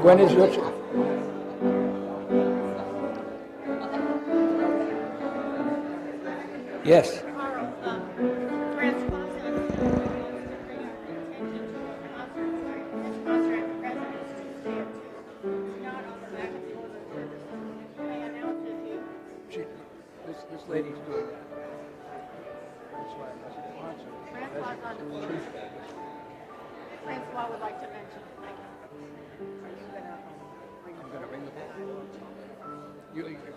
When is your... Yes. This lady's doing that. That's why Francois would like to mention. I'm going to ring the bell. You're going to talk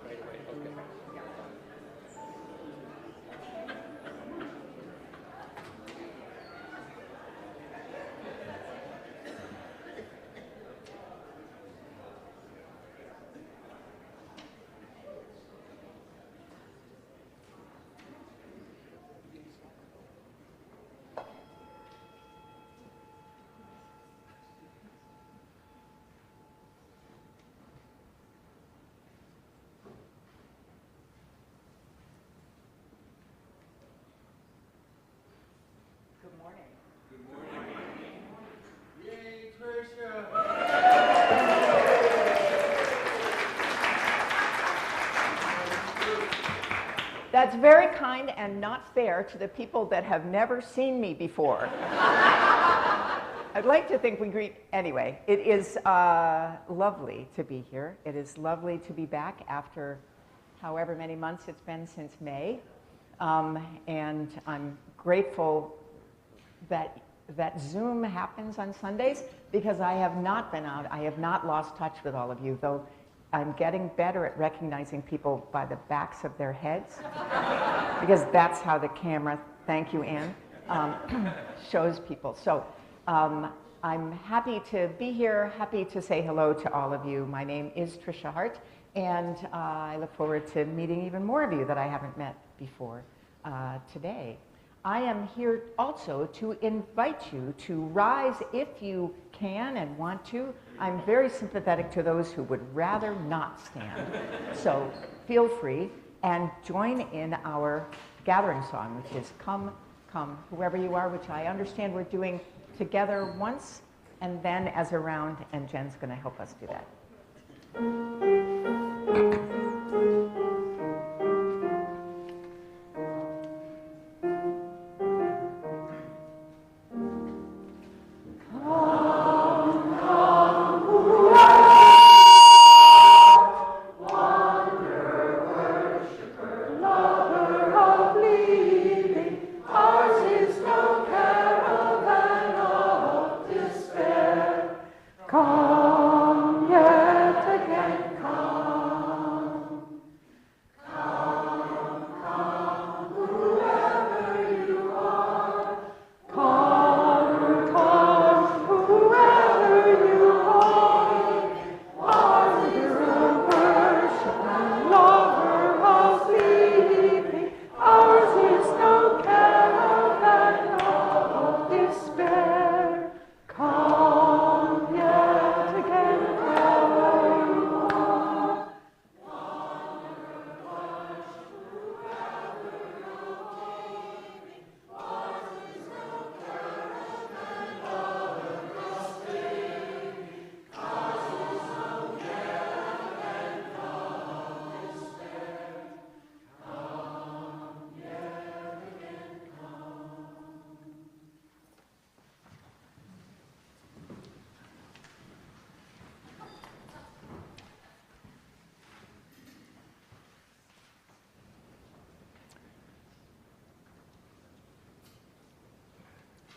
right away. Okay. Good morning. Good morning. Yay, Tricia! That's very kind and not fair to the people that have never seen me before. I'd like to think we greet anyway. It is lovely to be here. It is lovely to be back after however many months it's been since May. And I'm grateful that Zoom happens on Sundays because I have not been out. I have not lost touch with all of you, though I'm getting better at recognizing people by the backs of their heads because that's how the camera, thank you, Ann, shows people. So I'm happy to be here, happy to say hello to all of you. My name is Tricia Hart, and I look forward to meeting even more of you that I haven't met before today. I am here also to invite you to rise if you can and want to. I'm very sympathetic to those who would rather not stand. So feel free and join in our gathering song, which is Come, Come, Whoever You Are, which I understand we're doing together once and then as a round, and Jen's going to help us do that.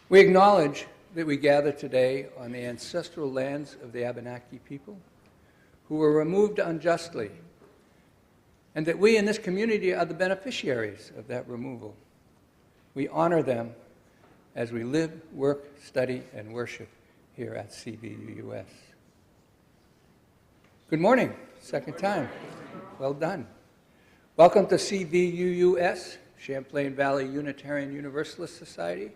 We acknowledge that we gather today on the ancestral lands of the Abenaki people who were removed unjustly, and that we in this community are the beneficiaries of that removal. We honor them as we live, work, study, and worship here at CVUUS. Good morning, second time. Well done. Welcome to CVUUS, Champlain Valley Unitarian Universalist Society.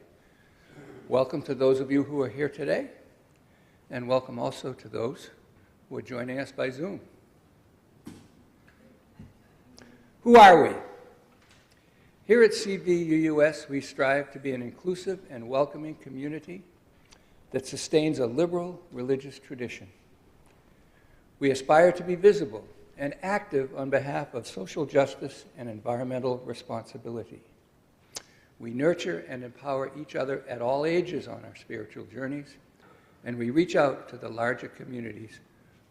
Welcome to those of you who are here today, and welcome also to those who are joining us by Zoom. Who are we? Here at CVUUS, we strive to be an inclusive and welcoming community that sustains a liberal religious tradition. We aspire to be visible and active on behalf of social justice and environmental responsibility. We nurture and empower each other at all ages on our spiritual journeys, and we reach out to the larger communities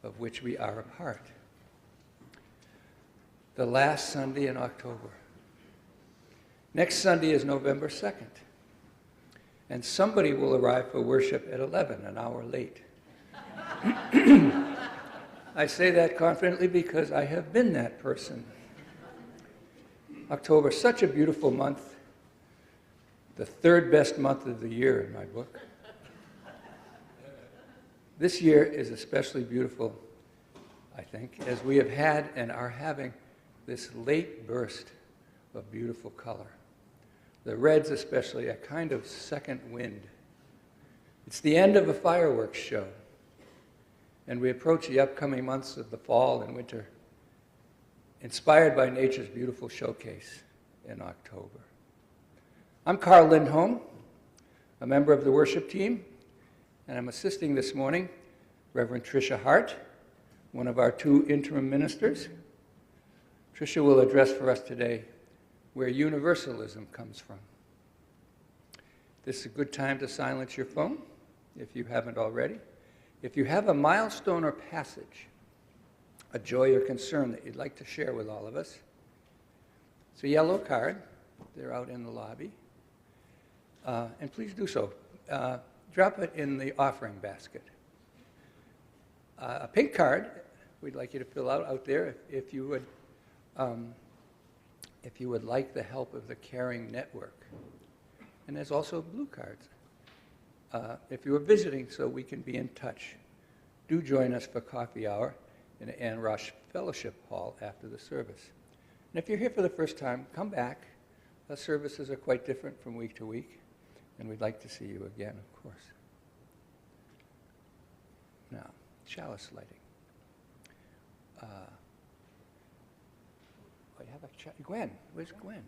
of which we are a part. The last Sunday in October. Next Sunday is November 2nd, and somebody will arrive for worship at 11, an hour late. I say that confidently because I have been that person. October, such a beautiful month, the third best month of the year in my book. This year is especially beautiful, I think, as we have had and are having this late burst of beautiful color. The reds especially, a kind of second wind. It's the end of a fireworks show, and we approach the upcoming months of the fall and winter, inspired by nature's beautiful showcase in October. I'm Karl Lindholm, a member of the worship team, and I'm assisting this morning Reverend Tricia Hart, one of our 2 interim ministers. Tricia will address for us today where universalism comes from. This is a good time to silence your phone, if you haven't already. If you have a milestone or passage, a joy or concern that you'd like to share with all of us, it's a yellow card. They're out in the lobby. And please do so. Drop it in the offering basket. A pink card we'd like you to fill out there if you would like the help of the Caring Network. And there's also blue cards. If you are visiting so we can be in touch, do join us for coffee hour in the Ann Rush Fellowship Hall after the service. And if you're here for the first time, come back. The services are quite different from week to week, and we'd like to see you again, of course. Now, chalice lighting. I have a Gwen. Where's Gwen?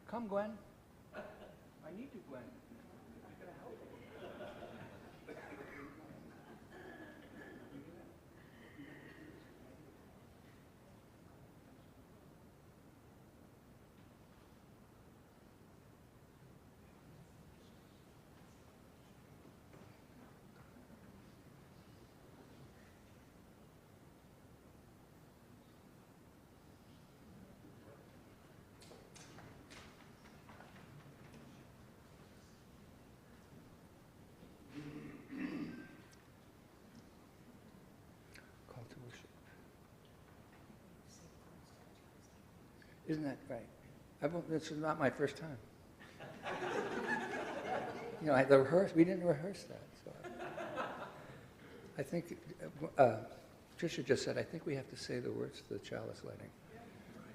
Come, Gwen. I need you, Gwen. Isn't that right? This is not my first time. You know, we didn't rehearse that. So I think, Tricia just said, I think we have to say the words to the chalice lighting.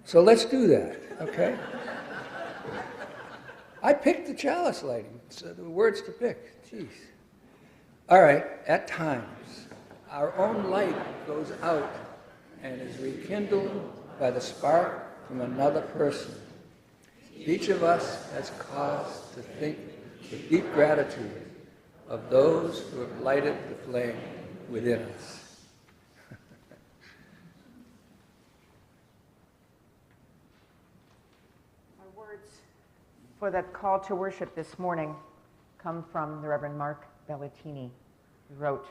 So let's do that, okay? I picked the chalice lighting, so the words to pick, jeez. All right, at times, our own light goes out and is rekindled by the spark from another person. Each of us has cause to think with deep gratitude of those who have lighted the flame within us. Our words for the call to worship this morning come from the Reverend Mark Bellatini, who wrote,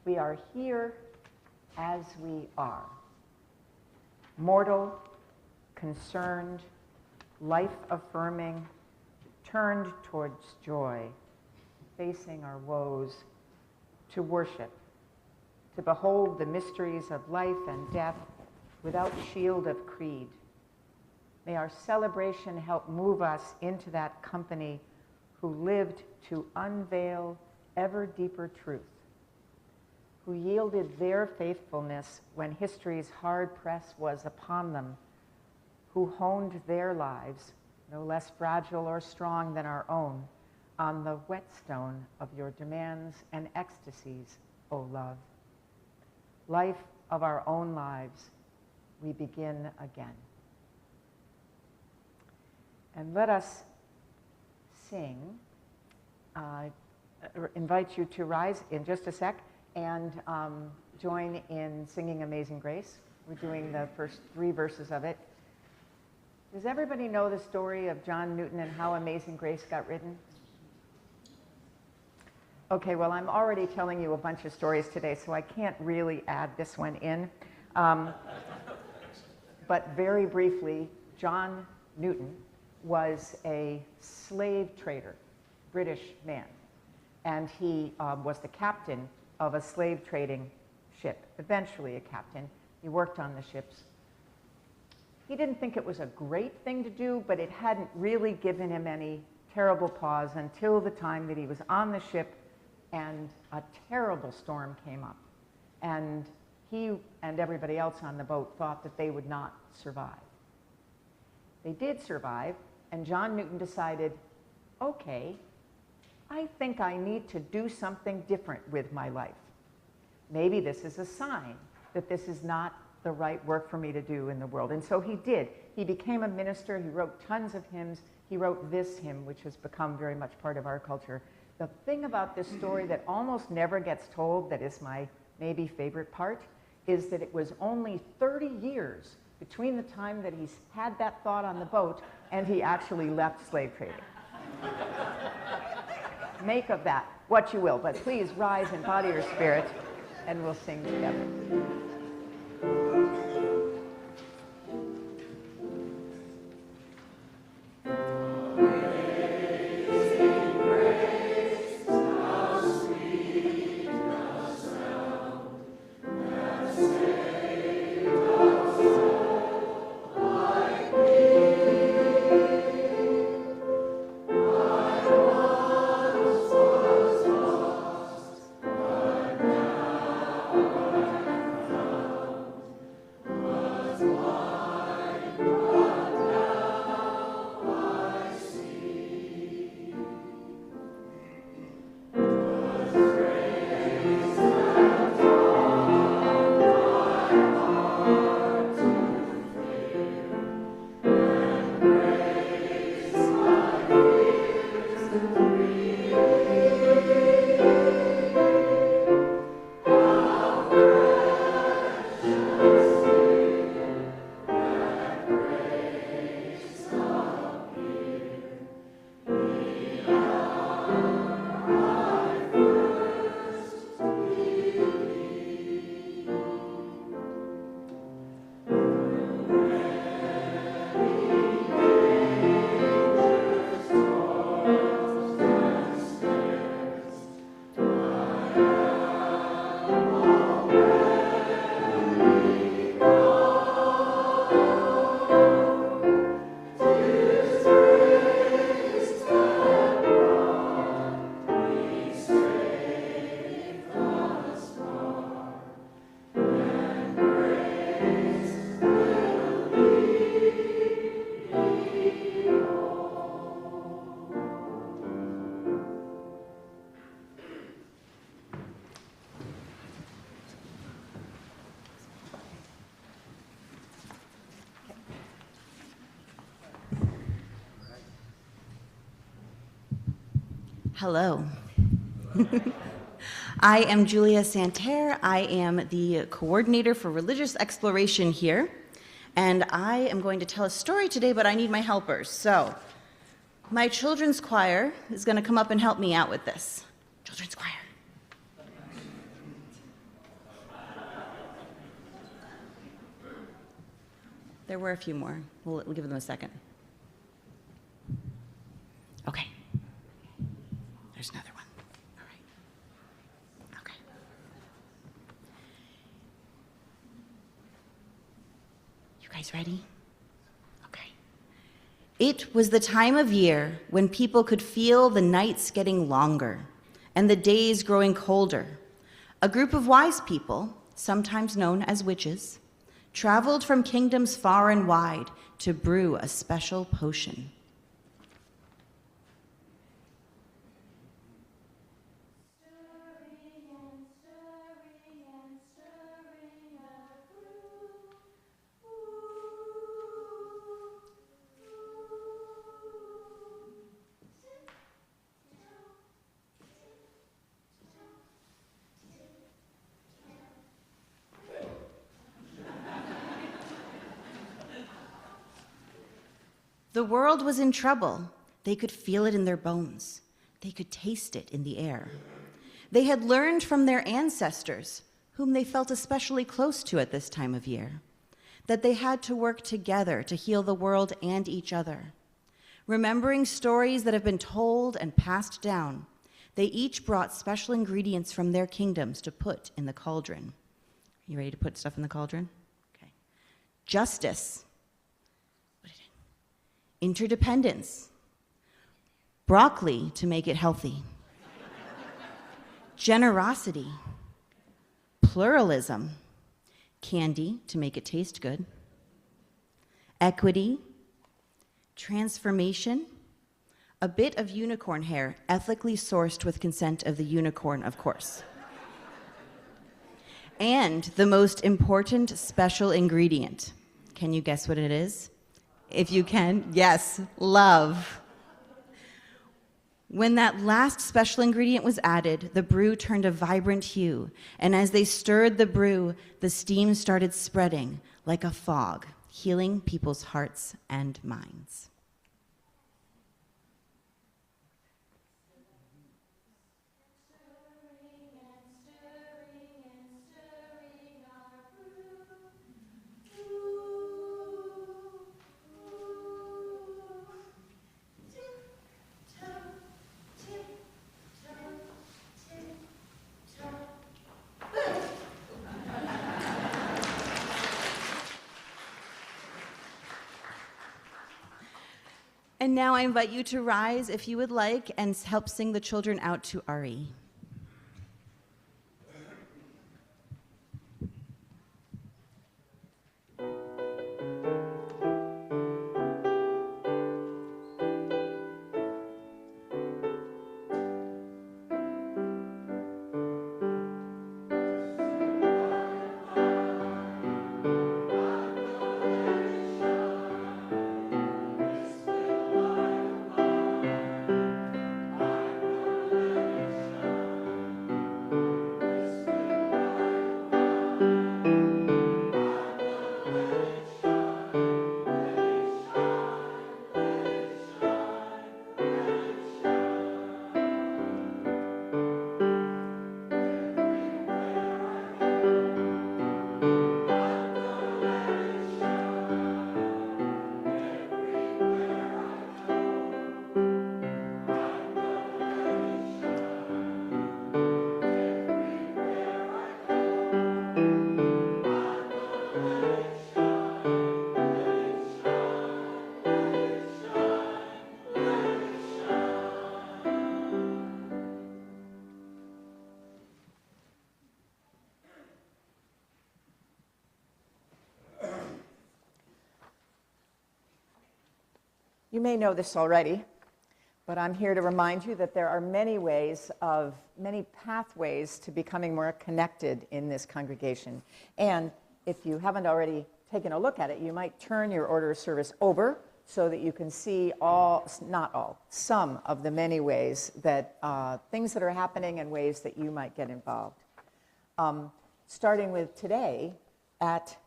"We are here as we are. Mortal, concerned, life-affirming, turned towards joy, facing our woes, to worship, to behold the mysteries of life and death without shield of creed. May our celebration help move us into that company who lived to unveil ever deeper truth, who yielded their faithfulness when history's hard press was upon them, who honed their lives, no less fragile or strong than our own, on the whetstone of your demands and ecstasies, O love. Life of our own lives, we begin again." And let us sing invite you to rise in just a sec and join in singing Amazing Grace. We're doing the first 3 verses of it. Does everybody know the story of John Newton and how Amazing Grace got written? Okay, well, I'm already telling you a bunch of stories today, so I can't really add this one in. But very briefly, John Newton was a slave trader, British man. And he was the captain of a slave trading ship, eventually a captain. He worked on the ships. He didn't think it was a great thing to do, but it hadn't really given him any terrible pause until the time that he was on the ship and a terrible storm came up. And he and everybody else on the boat thought that they would not survive. They did survive, and John Newton decided, okay, I think I need to do something different with my life. Maybe this is a sign that this is not the right work for me to do in the world. And so he did. He became a minister. He wrote tons of hymns. He wrote this hymn, which has become very much part of our culture. The thing about this story that almost never gets told, that is my maybe favorite part, is that it was only 30 years between the time that he's had that thought on the boat and he actually left slave trading. Make of that what you will, but please rise in body or spirit, and we'll sing together. Hello. I am Julia Santerre. I am the coordinator for religious exploration here, and I am going to tell a story today, but I need my helpers. So my children's choir is going to come up and help me out with this. Children's choir. There were a few more. We'll give them a second. Okay. There's another one. All right. Okay. You guys ready? Okay. It was the time of year when people could feel the nights getting longer and the days growing colder. A group of wise people, sometimes known as witches, traveled from kingdoms far and wide to brew a special potion. The world was in trouble. They could feel it in their bones. They could taste it in the air. They had learned from their ancestors, whom they felt especially close to at this time of year, that they had to work together to heal the world and each other. Remembering stories that have been told and passed down, they each brought special ingredients from their kingdoms to put in the cauldron. You ready to put stuff in the cauldron? Okay. Justice. Put it in. Interdependence. Broccoli to make it healthy. Generosity. Pluralism. Candy to make it taste good. Equity. Transformation. A bit of unicorn hair, ethically sourced with consent of the unicorn, of course. And the most important special ingredient. Can you guess what it is? If you can, yes, love. When that last special ingredient was added, the brew turned a vibrant hue, and as they stirred the brew, the steam started spreading like a fog, healing people's hearts and minds. And now I invite you to rise if you would like and help sing the children out to Ari. You may know this already, but I'm here to remind you that there are many pathways to becoming more connected in this congregation. And if you haven't already taken a look at it, you might turn your order of service over so that you can see some of the many ways that things that are happening and ways that you might get involved. Starting with today at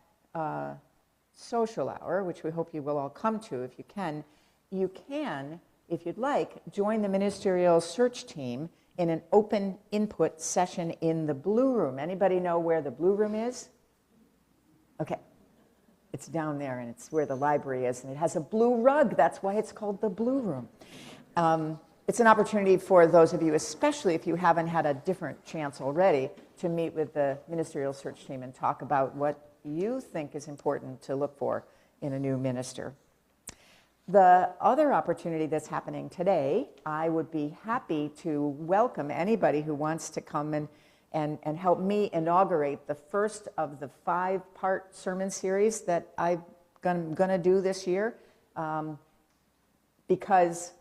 social hour, which we hope you will all come to if you can, if you'd like, join the ministerial search team in an open input session in the Blue Room. Anybody know where the Blue Room is? Okay. It's down there, and it's where the library is, and it has a blue rug. That's why it's called the Blue Room. It's an opportunity for those of you, especially if you haven't had a different chance already, to meet with the ministerial search team and talk about what you think is important to look for in a new minister. The other opportunity that's happening today, I would be happy to welcome anybody who wants to come and help me inaugurate the first of the 5-part sermon series that I'm going to do this year, because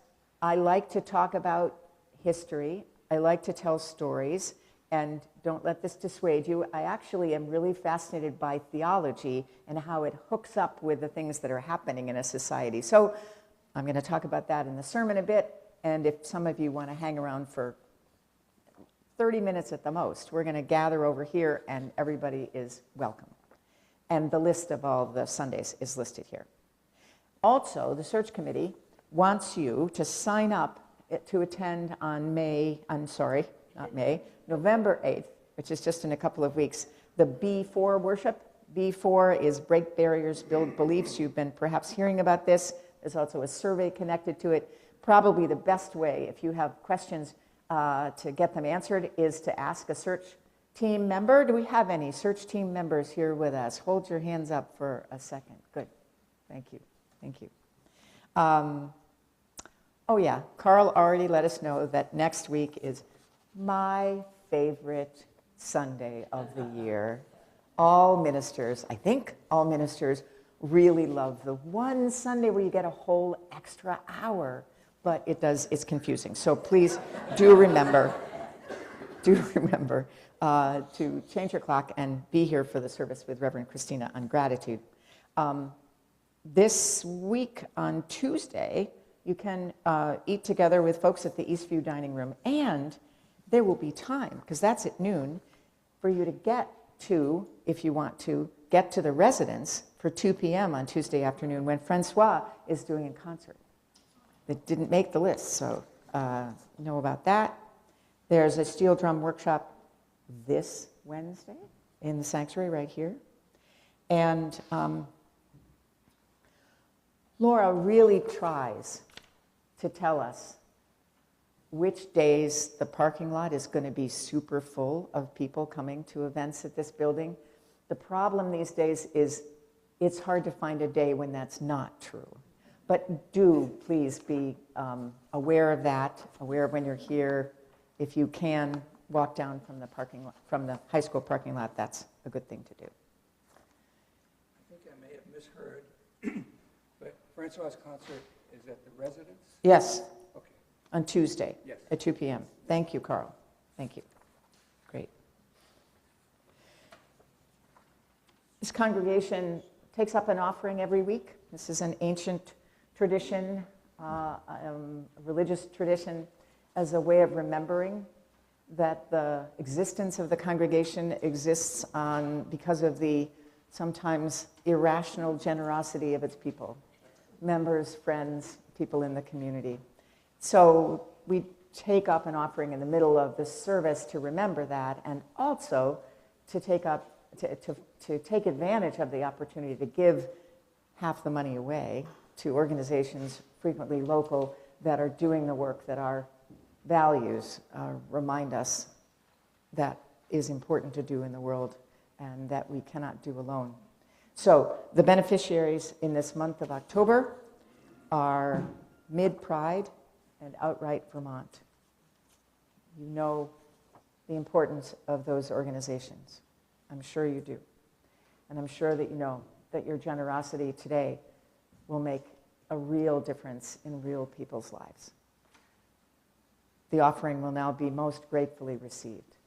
I like to talk about history, I like to tell stories, and don't let this dissuade you, I actually am really fascinated by theology and how it hooks up with the things that are happening in a society. So I'm going to talk about that in the sermon a bit, and if some of you want to hang around for 30 minutes at the most, we're going to gather over here and everybody is welcome. And the list of all the Sundays is listed here. Also, the search committee wants you to sign up to attend on November 8th, which is just in a couple of weeks, the B4 worship. B4 is Break Barriers, Build Beliefs. You've been perhaps hearing about this. There's also a survey connected to it. Probably the best way, if you have questions to get them answered, is to ask a search team member. Do we have any search team members here with us? Hold your hands up for a second. Good. Thank you. Thank you. Oh yeah, Karl already let us know that next week is my favorite Sunday of the year. All ministers, I think all ministers, really love the one Sunday where you get a whole extra hour, but it's confusing. So please do remember to change your clock and be here for the service with Reverend Christina on gratitude. This week on Tuesday, you can eat together with folks at the Eastview Dining Room, and there will be time, because that's at noon, for you to get to, if you want to, get to the residence for 2 p.m. on Tuesday afternoon when Francois is doing a concert. That didn't make the list, so know about that. There's a steel drum workshop this Wednesday in the sanctuary right here. And Laura really tries to tell us which days the parking lot is going to be super full of people coming to events at this building. The problem these days is it's hard to find a day when that's not true. But do please be aware of that, aware of when you're here. If you can walk down from the parking lot, from the high school parking lot, that's a good thing to do. I think I may have misheard, but Francois' concert is at the residence? Yes. Okay. On Tuesday. Yes. At 2 p.m. Thank you, Karl. Thank you. Great. This congregation takes up an offering every week. This is an ancient tradition, a religious tradition, as a way of remembering that the existence of the congregation exists because of the sometimes irrational generosity of its people, members, friends, people in the community. So we take up an offering in the middle of the service to remember that, and also to take advantage of the opportunity to give half the money away to organizations, frequently local, that are doing the work that our values remind us that is important to do in the world and that we cannot do alone. So the beneficiaries in this month of October are Mid-Pride and Outright Vermont. You know the importance of those organizations. I'm sure you do. And I'm sure that you know that your generosity today will make a real difference in real people's lives. The offering will now be most gratefully received.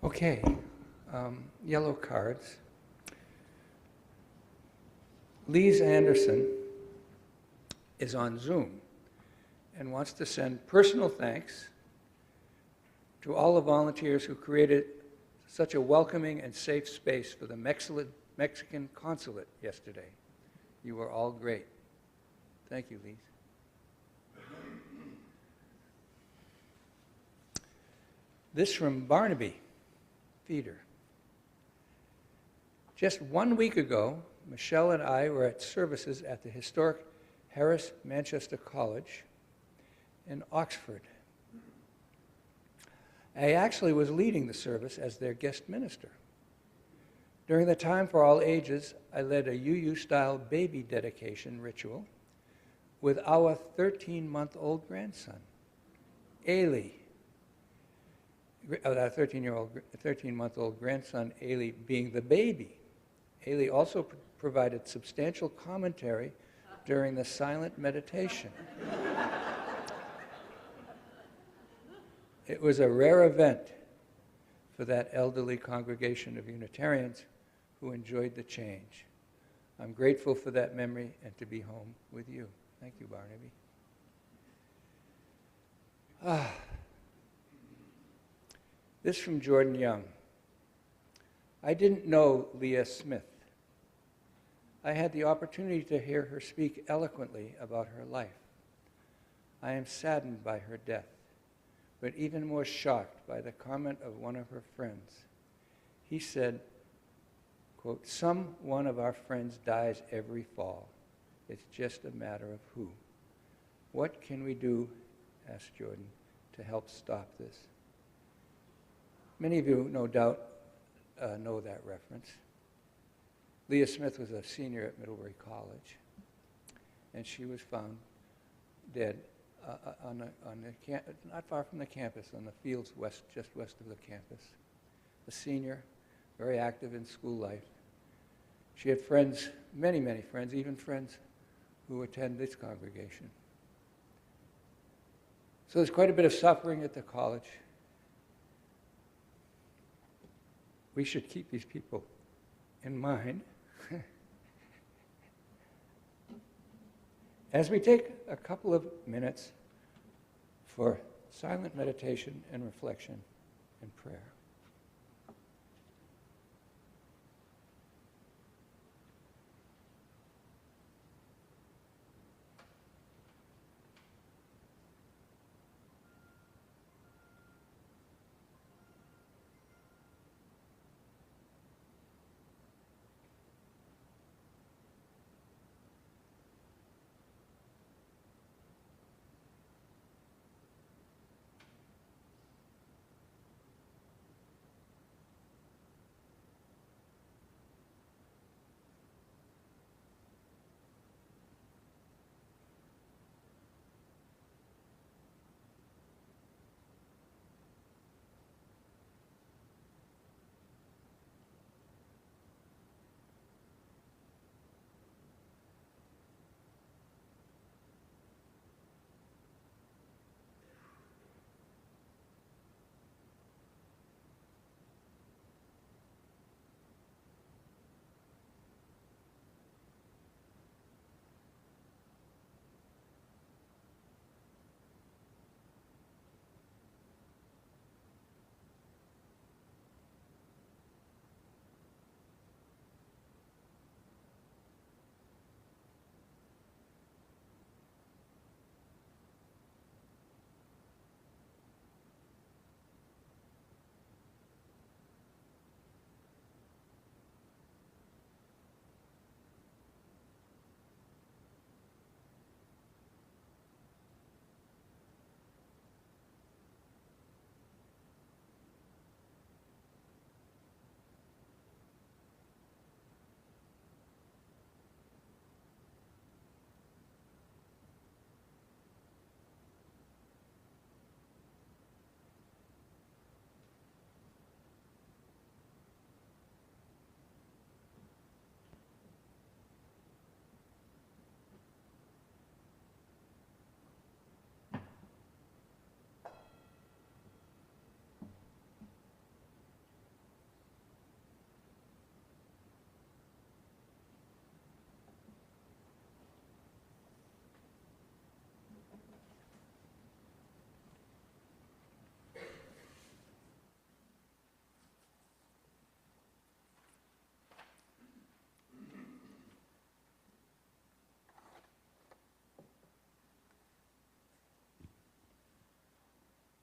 Okay, yellow cards. Lise Anderson is on Zoom and wants to send personal thanks to all the volunteers who created such a welcoming and safe space for the Mexican consulate yesterday. You were all great. Thank you, Lise. This from Barnaby Feeder. Just 1 week ago, Michelle and I were at services at the historic Harris Manchester College in Oxford. I actually was leading the service as their guest minister. During the time for all ages, I led a UU-style baby dedication ritual with our 13-month-old grandson, Ailey. Our 13-month-old grandson, Ailey, being the baby. Ailey also provided substantial commentary during the silent meditation. It was a rare event for that elderly congregation of Unitarians who enjoyed the change. I'm grateful for that memory and to be home with you. Thank you, Barnaby. This from Jordan Young. I didn't know Leah Smith. I had the opportunity to hear her speak eloquently about her life. I am saddened by her death, but even more shocked by the comment of one of her friends. He said, quote, "Some one of our friends dies every fall. It's just a matter of who. What can we do," asked Jordan, "to help stop this?" Many of you, no doubt, know that reference. Leah Smith was a senior at Middlebury College, and she was found dead not far from the campus, on the fields just west of the campus. A senior, very active in school life. She had friends, many, many friends, even friends who attend this congregation. So there's quite a bit of suffering at the college. We should keep these people in mind as we take a couple of minutes for silent meditation and reflection and prayer.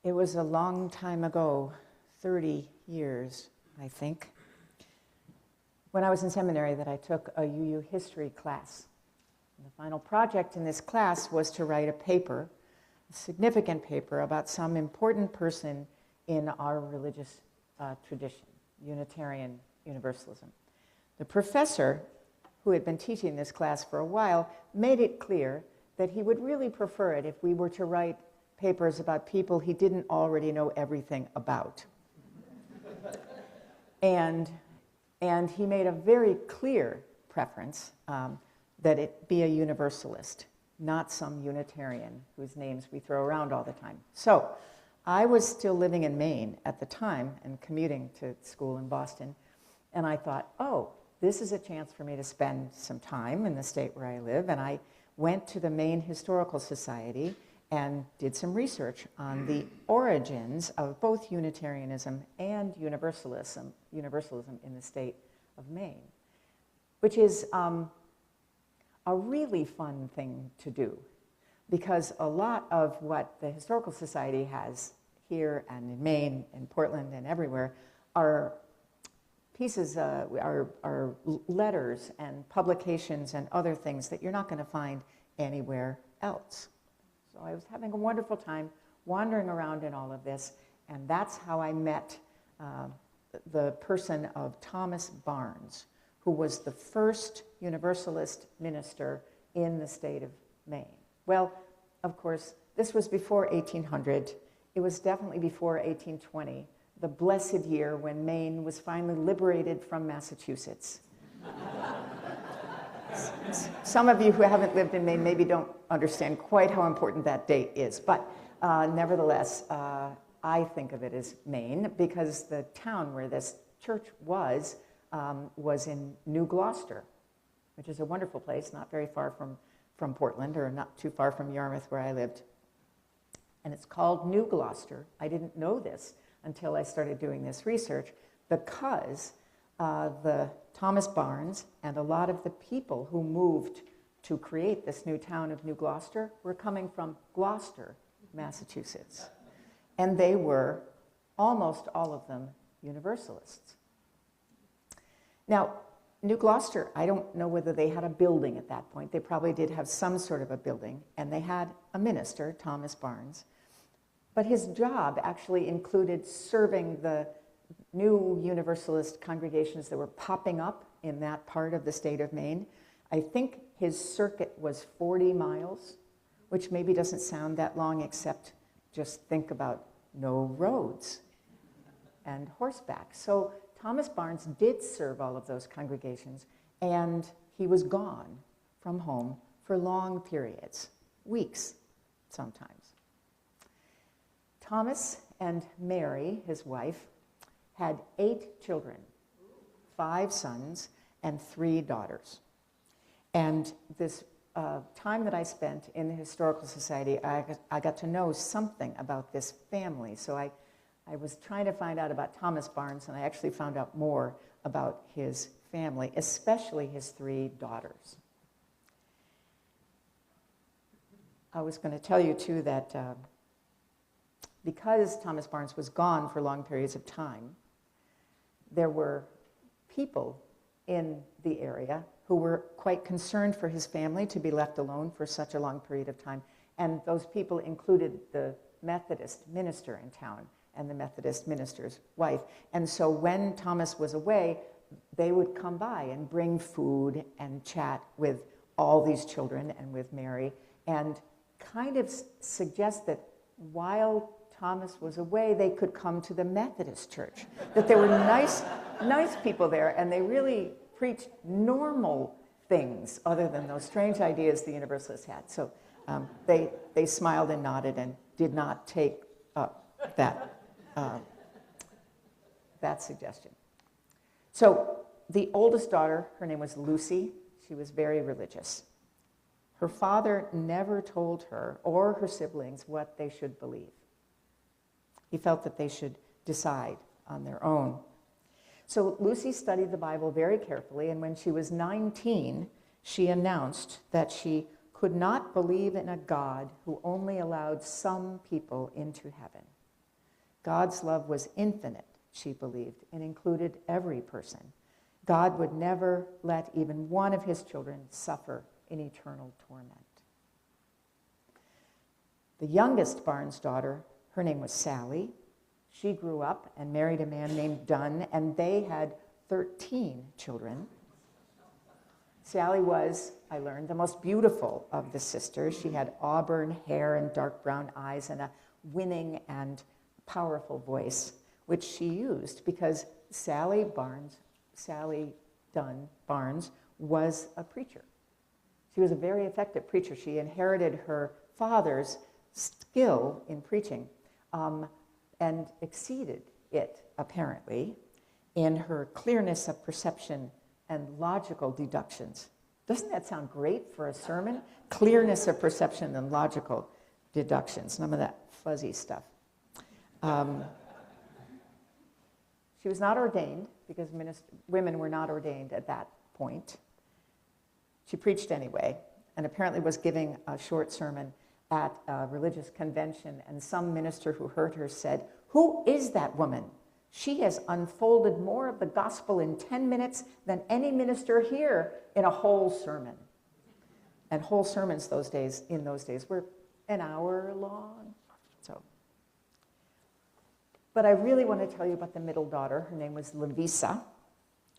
It was a long time ago, 30 years, I think, when I was in seminary that I took a UU history class. And the final project in this class was to write a paper, a significant paper about some important person in our religious tradition, Unitarian Universalism. The professor, who had been teaching this class for a while, made it clear that he would really prefer it if we were to write papers about people he didn't already know everything about. And he made a very clear preference that it be a Universalist, not some Unitarian whose names we throw around all the time. So I was still living in Maine at the time and commuting to school in Boston, and I thought, oh, this is a chance for me to spend some time in the state where I live, and I went to the Maine Historical Society and did some research on the origins of both Unitarianism and Universalism in the state of Maine, which is a really fun thing to do, because a lot of what the Historical Society has here and in Maine and Portland and everywhere are pieces, are letters and publications and other things that you're not going to find anywhere else. So I was having a wonderful time wandering around in all of this, and that's how I met the person of Thomas Barnes, who was the first Universalist minister in the state of Maine. Well, of course, this was before 1800. It was definitely before 1820, the blessed year when Maine was finally liberated from Massachusetts. Some of you who haven't lived in Maine maybe don't understand quite how important that date is, but nevertheless, I think of it as Maine because the town where this church was in New Gloucester, which is a wonderful place, not very far from Portland, or not too far from Yarmouth where I lived. And it's called New Gloucester. I didn't know this until I started doing this research, because the Thomas Barnes and a lot of the people who moved to create this new town of New Gloucester were coming from Gloucester, Massachusetts. And they were, almost all of them, Universalists. Now, New Gloucester, I don't know whether they had a building at that point. They probably did have some sort of a building, and they had a minister, Thomas Barnes. But his job actually included serving the new Universalist congregations that were popping up in that part of the state of Maine. I think his circuit was 40 miles, which maybe doesn't sound that long, except just think about no roads and horseback. So Thomas Barnes did serve all of those congregations, and he was gone from home for long periods, weeks sometimes. Thomas and Mary, his wife, had 8 children, 5 sons and 3 daughters. And this time that I spent in the Historical Society, I got to know something about this family. So I was trying to find out about Thomas Barnes, and I actually found out more about his family, especially his 3 daughters. I was going to tell you, too, that because Thomas Barnes was gone for long periods of time, there were people in the area who were quite concerned for his family to be left alone for such a long period of time. And those people included the Methodist minister in town and the Methodist minister's wife. And so when Thomas was away, they would come by and bring food and chat with all these children and with Mary, and kind of suggest that while Thomas was away, they could come to the Methodist church, that there were nice people there, and they really preached normal things other than those strange ideas the Universalists had. So they smiled and nodded and did not take up that suggestion. So the oldest daughter, her name was Lucy. She was very religious. Her father never told her or her siblings what they should believe. He felt that they should decide on their own. So Lucy studied the Bible very carefully, and when she was 19, she announced that she could not believe in a God who only allowed some people into heaven. God's love was infinite, she believed, and included every person. God would never let even one of his children suffer in eternal torment. The youngest Barnes daughter, her name was Sally. She grew up and married a man named Dunn, and they had 13 children. Sally was, I learned, the most beautiful of the sisters. She had auburn hair and dark brown eyes and a winning and powerful voice, which she used because Sally Dunn Barnes was a preacher. She was a very effective preacher. She inherited her father's skill in preaching and exceeded it, apparently, in her clearness of perception and logical deductions. Doesn't that sound great for a sermon? Clearness of perception and logical deductions, none of that fuzzy stuff. She was not ordained because women were not ordained at that point. She preached anyway, and apparently was giving a short sermon at a religious convention, and some minister who heard her said, "Who is that woman? She has unfolded more of the gospel in 10 minutes than any minister here in a whole sermon." And whole sermons in those days were an hour long. But I really want to tell you about the middle daughter. Her name was Lavisa.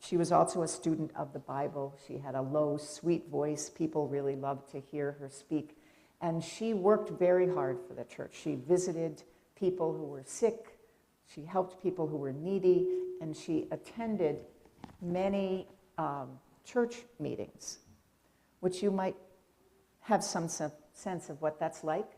She was also a student of the Bible. She had a low, sweet voice. People really loved to hear her speak. And she worked very hard for the church. She visited people who were sick. She helped people who were needy. And she attended many church meetings, which you might have some sense of what that's like.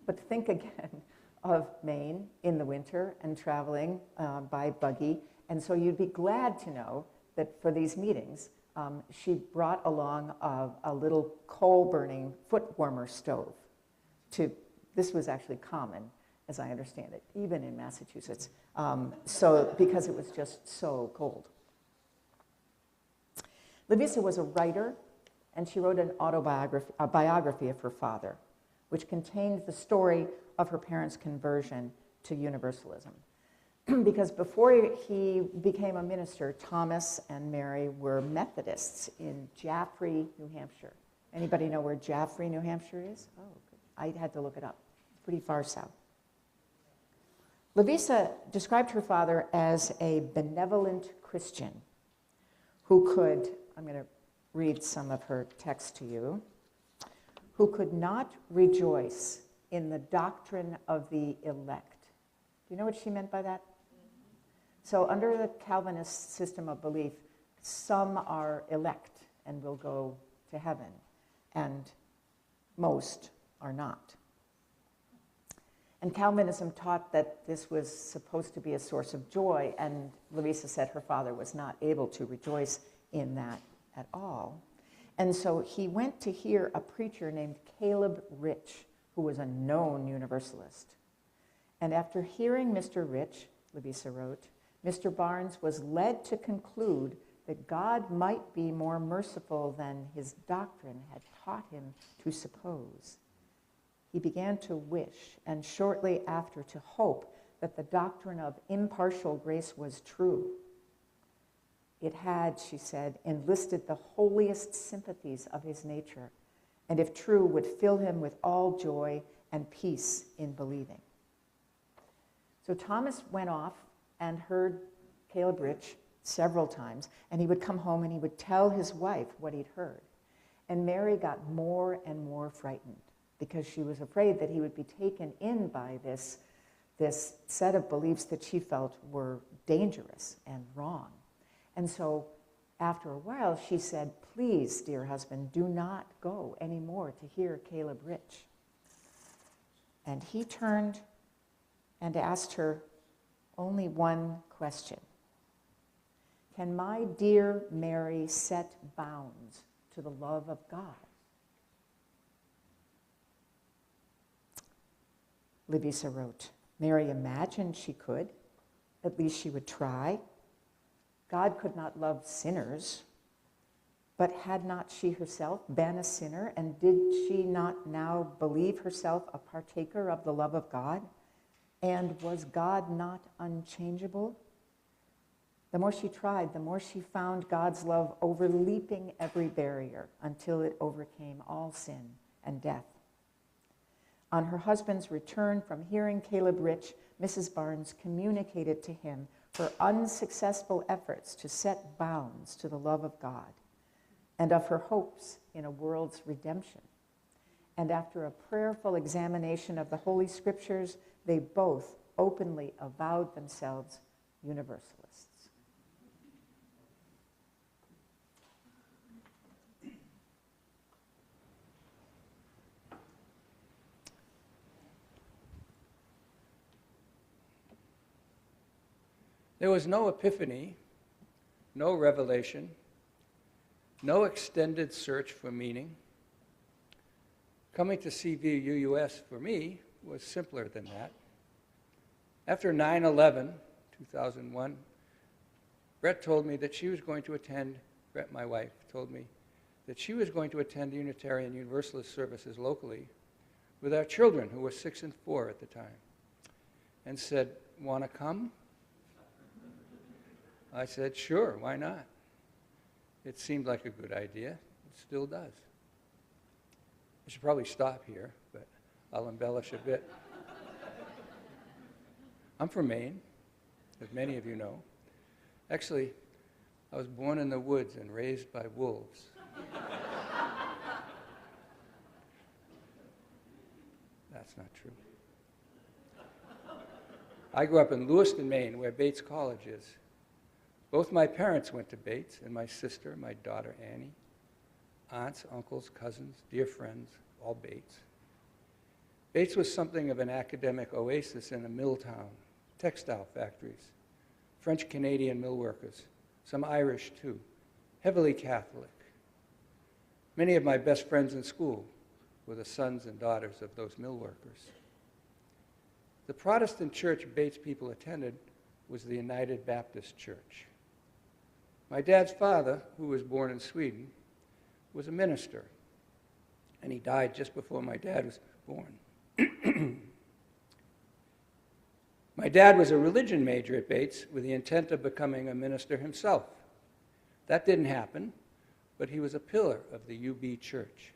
But think again of Maine in the winter and traveling by buggy. And so you'd be glad to know that for these meetings, she brought along a little coal-burning foot warmer stove. This was actually common, as I understand it, even in Massachusetts, because it was just so cold. Lavisa was a writer, and she wrote a biography of her father, which contained the story of her parents' conversion to Universalism. Because before he became a minister, Thomas and Mary were Methodists in Jaffrey, New Hampshire. Anybody know where Jaffrey, New Hampshire is? Oh, good. I had to look it up. It's pretty far south. Lavisa described her father as a benevolent Christian who could, I'm going to read some of her text to you, who could not rejoice in the doctrine of the elect. Do you know what she meant by that? So under the Calvinist system of belief, some are elect and will go to heaven, and most are not. And Calvinism taught that this was supposed to be a source of joy, and Lavisa said her father was not able to rejoice in that at all. And so he went to hear a preacher named Caleb Rich, who was a known Universalist. And after hearing Mr. Rich, Lavisa wrote, Mr. Barnes was led to conclude that God might be more merciful than his doctrine had taught him to suppose. He began to wish, and shortly after to hope, that the doctrine of impartial grace was true. It had, she said, enlisted the holiest sympathies of his nature, and if true, would fill him with all joy and peace in believing. So Thomas went off and heard Caleb Rich several times, and he would come home and he would tell his wife what he'd heard. And Mary got more and more frightened because she was afraid that he would be taken in by this set of beliefs that she felt were dangerous and wrong. And so after a while, she said, please, dear husband, do not go anymore to hear Caleb Rich. And he turned and asked her only one question. Can my dear Mary set bounds to the love of God? Lavisa wrote, Mary imagined she could. At least she would try. God could not love sinners, but had not she herself been a sinner, and did she not now believe herself a partaker of the love of God? And was God not unchangeable? The more she tried, the more she found God's love overleaping every barrier until it overcame all sin and death. On her husband's return from hearing Caleb Rich, Mrs. Barnes communicated to him her unsuccessful efforts to set bounds to the love of God and of her hopes in a world's redemption. And after a prayerful examination of the Holy Scriptures, they both openly avowed themselves Universalists. There was no epiphany, no revelation, no extended search for meaning. Coming to CVUUS for me was simpler than that. After 9/11, 2001, Brett told me that she was going to attend, Brett, my wife, told me that she was going to attend Unitarian Universalist services locally with our children, who were 6 and 4 at the time, and said, "Want to come?" I said, "Sure, why not?" It seemed like a good idea. It still does. I should probably stop here, but I'll embellish a bit. I'm from Maine, as many of you know. Actually, I was born in the woods and raised by wolves. That's not true. I grew up in Lewiston, Maine, where Bates College is. Both my parents went to Bates, and my sister, my daughter Annie, aunts, uncles, cousins, dear friends, all Bates. Bates was something of an academic oasis in a mill town, textile factories, French-Canadian mill workers, some Irish too, heavily Catholic. Many of my best friends in school were the sons and daughters of those mill workers. The Protestant church Bates people attended was the United Baptist Church. My dad's father, who was born in Sweden, was a minister, and he died just before my dad was born. My dad was a religion major at Bates with the intent of becoming a minister himself. That didn't happen, but he was a pillar of the UB church.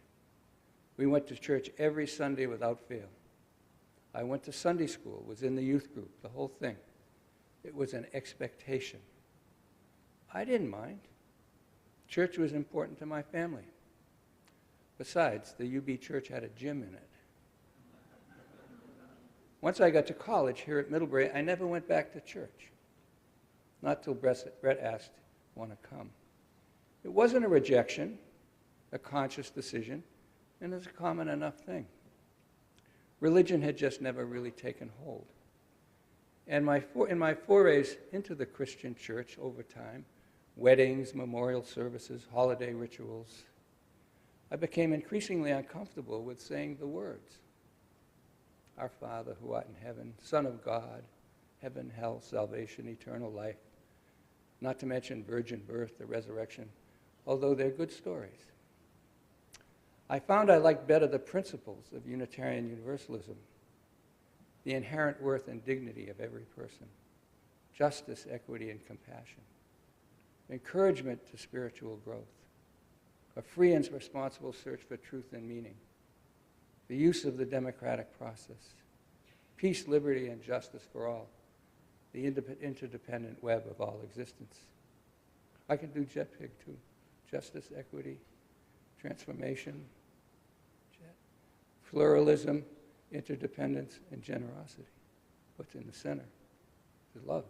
We went to church every Sunday without fail. I went to Sunday school, was in the youth group, the whole thing. It was an expectation. I didn't mind. Church was important to my family. Besides, the UB church had a gym in it. Once I got to college here at Middlebury, I never went back to church. Not till Brett asked, "Want to come?" It wasn't a rejection, a conscious decision, and it was a common enough thing. Religion had just never really taken hold. And in my forays into the Christian church over time, weddings, memorial services, holiday rituals, I became increasingly uncomfortable with saying the words. Our Father who art in heaven, Son of God, heaven, hell, salvation, eternal life, not to mention virgin birth, the resurrection, although they're good stories. I found I liked better the principles of Unitarian Universalism, the inherent worth and dignity of every person, justice, equity, and compassion, encouragement to spiritual growth, a free and responsible search for truth and meaning, the use of the democratic process, peace, liberty, and justice for all, the interdependent web of all existence. I can do JETPIG too. Justice, equity, transformation, pluralism, interdependence, and generosity. What's in the center is love.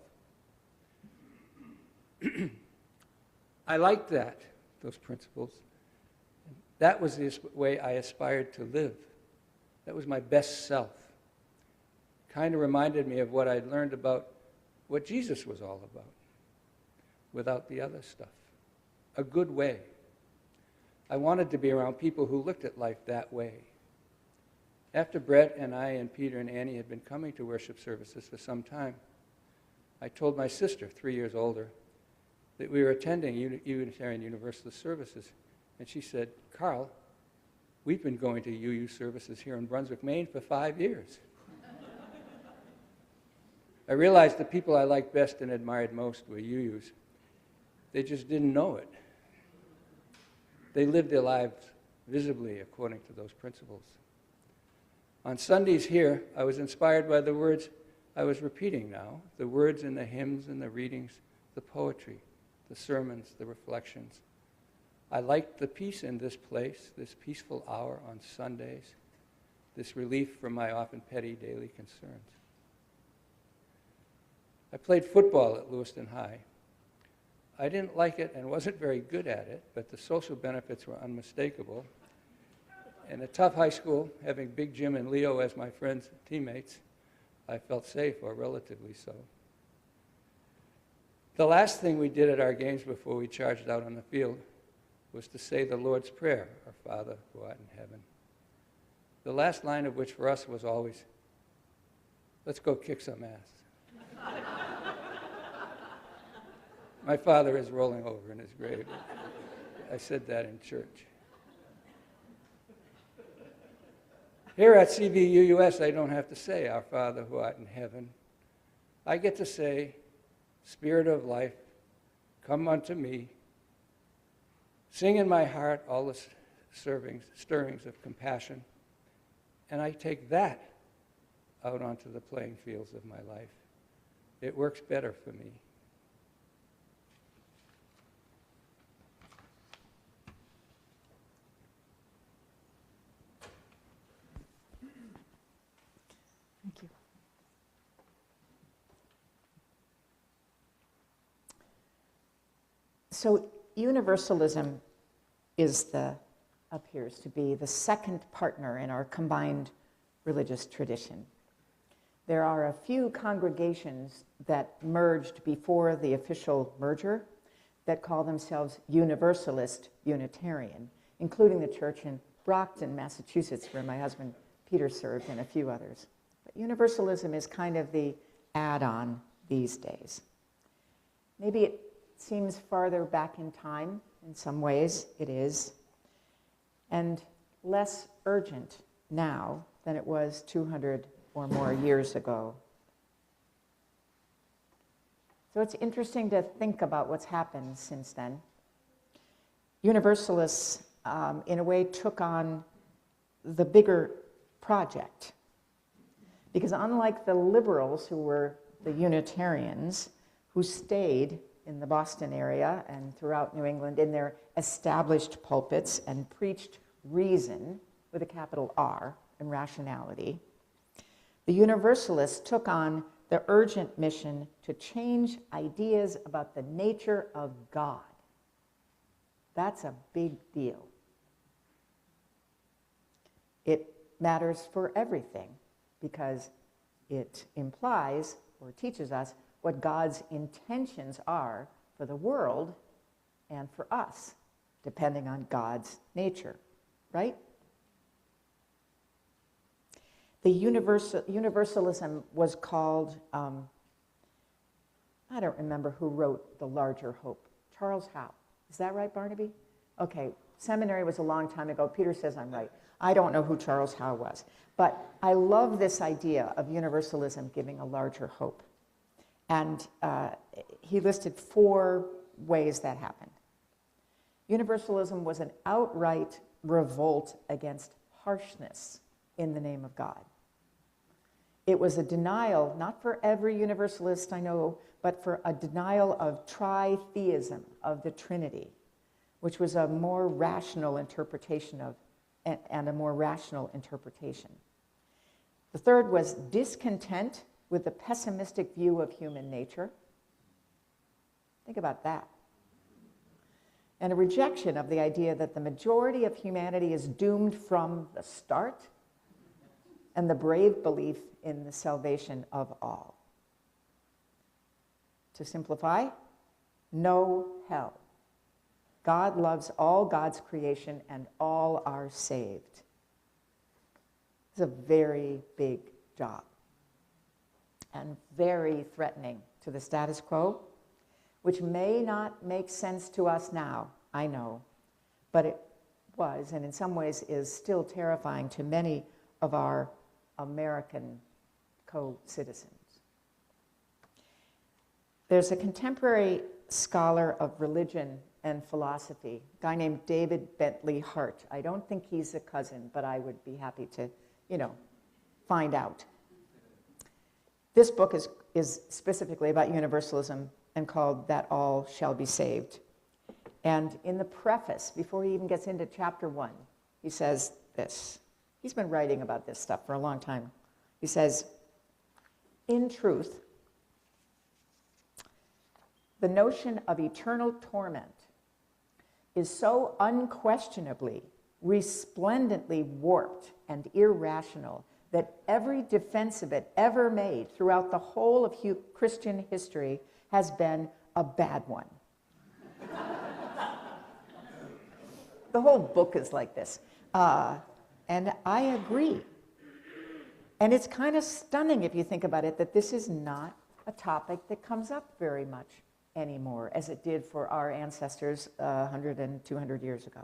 I liked that, those principles. That was the way I aspired to live. That was my best self. Kind of reminded me of what I'd learned about what Jesus was all about, without the other stuff. A good way. I wanted to be around people who looked at life that way. After Brett and I and Peter and Annie had been coming to worship services for some time, I told my sister, 3 years older, that we were attending Unitarian Universalist services. And she said, "Karl, we've been going to UU services here in Brunswick, Maine for 5 years." I realized the people I liked best and admired most were UUs. They just didn't know it. They lived their lives visibly according to those principles. On Sundays here, I was inspired by the words I was repeating now, the words in the hymns and the readings, the poetry, the sermons, the reflections. I liked the peace in this place, this peaceful hour on Sundays, this relief from my often petty daily concerns. I played football at Lewiston High. I didn't like it and wasn't very good at it, but the social benefits were unmistakable. In a tough high school, having Big Jim and Leo as my friends and teammates, I felt safe, or relatively so. The last thing we did at our games before we charged out on the field was to say the Lord's Prayer, Our Father who art in heaven. The last line of which for us was always, let's go kick some ass. My father is rolling over in his grave. I said that in church. Here at CVUUS, I don't have to say, Our Father who art in heaven. I get to say, Spirit of life, come unto me. Sing in my heart all the stirrings of compassion. And I take that out onto the playing fields of my life. It works better for me. Thank you. So Universalism appears to be the second partner in our combined religious tradition. There are a few congregations that merged before the official merger that call themselves Universalist Unitarian, including the church in Brockton, Massachusetts, where my husband Peter served, and a few others. But Universalism is kind of the add-on these days. Maybe it seems farther back in time. In some ways, it is. And less urgent now than it was 200 or more years ago. So it's interesting to think about what's happened since then. Universalists, in a way, took on the bigger project. Because unlike the liberals, who were the Unitarians, who stayed in the Boston area and throughout New England in their established pulpits and preached reason with a capital R and rationality, the Universalists took on the urgent mission to change ideas about the nature of God. That's a big deal. It matters for everything because it implies or teaches us what God's intentions are for the world and for us, depending on God's nature, right? The Universalism was called, I don't remember who wrote The Larger Hope. Charles Howe. Is that right, Barnaby? Okay, seminary was a long time ago. Peter says I'm right. I don't know who Charles Howe was. But I love this idea of universalism giving a larger hope. And he listed 4 ways that happened. Universalism was an outright revolt against harshness in the name of God. It was a denial, not for every universalist I know, but for a denial of tritheism, of the Trinity, which was a more rational interpretation of, and a more rational interpretation. The third was discontent with the pessimistic view of human nature. Think about that. And a rejection of the idea that the majority of humanity is doomed from the start, and the brave belief in the salvation of all. To simplify, no hell. God loves all God's creation and all are saved. It's a very big job and very threatening to the status quo, which may not make sense to us now, I know, but it was, and in some ways is still terrifying to many of our American co-citizens. There's a contemporary scholar of religion and philosophy, a guy named David Bentley Hart. I don't think he's a cousin, but I would be happy to, find out. This book is specifically about universalism and called That All Shall Be Saved. And in the preface, before he even gets into chapter 1, he says this. He's been writing about this stuff for a long time. He says, in truth, the notion of eternal torment is so unquestionably, resplendently warped and irrational that every defense of it ever made throughout the whole of Christian history has been a bad one. The whole book is like this. And I agree. And it's kind of stunning if you think about it that this is not a topic that comes up very much anymore as it did for our ancestors 100 and 200 years ago.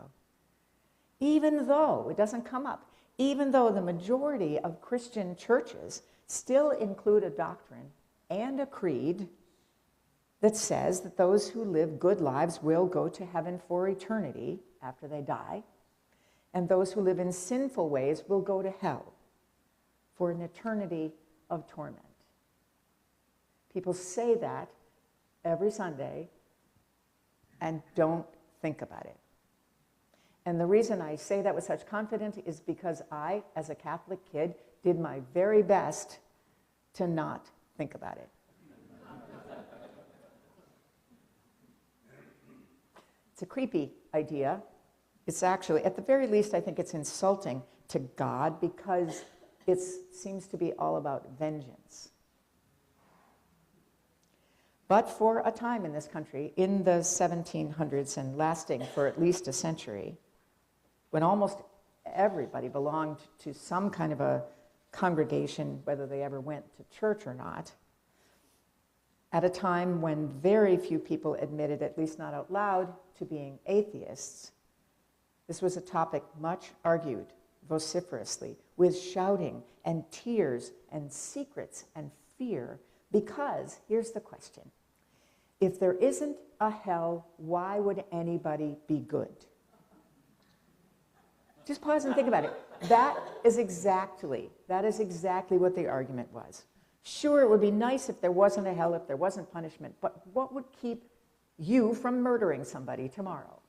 Even though it doesn't come up, even though the majority of Christian churches still include a doctrine and a creed that says that those who live good lives will go to heaven for eternity after they die, and those who live in sinful ways will go to hell for an eternity of torment. People say that every Sunday and don't think about it. And the reason I say that with such confidence is because I, as a Catholic kid, did my very best to not think about it. It's a creepy idea. It's actually, at the very least, I think it's insulting to God because it seems to be all about vengeance. But for a time in this country, in the 1700s and lasting for at least a century, when almost everybody belonged to some kind of a congregation, whether they ever went to church or not, at a time when very few people admitted, at least not out loud, to being atheists, this was a topic much argued vociferously, with shouting and tears and secrets and fear, because, here's the question, if there isn't a hell, why would anybody be good? Just pause and think about it. That is exactly what the argument was. Sure, it would be nice if there wasn't a hell, if there wasn't punishment, but what would keep you from murdering somebody tomorrow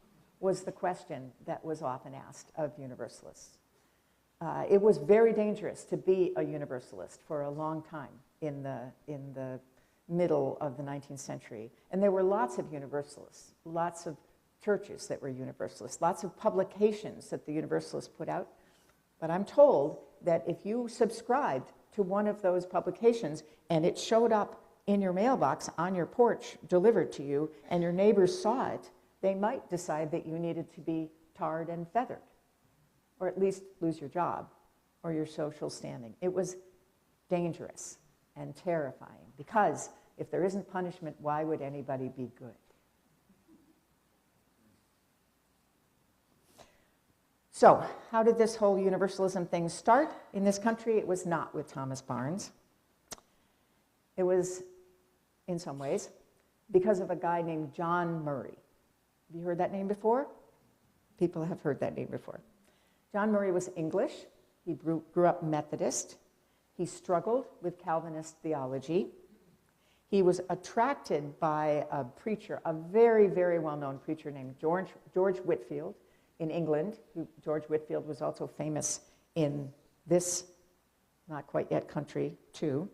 was the question that was often asked of Universalists. It was very dangerous to be a Universalist for a long time in the middle of the 19th century. And there were lots of Universalists, lots of churches that were Universalists, lots of publications that the Universalists put out. But I'm told that if you subscribed to one of those publications and it showed up in your mailbox on your porch, delivered to you, and your neighbors saw it, they might decide that you needed to be tarred and feathered, or at least lose your job or your social standing. It was dangerous and terrifying because if there isn't punishment, why would anybody be good? So, how did this whole universalism thing start in this country? It was not with Thomas Barnes. It was, in some ways, because of a guy named John Murray. Have you heard that name before? People have heard that name before. John Murray was English. He grew up Methodist. He struggled with Calvinist theology. He was attracted by a preacher, a very, very well-known preacher named George Whitefield in England. George Whitefield was also famous in this not quite yet country, too.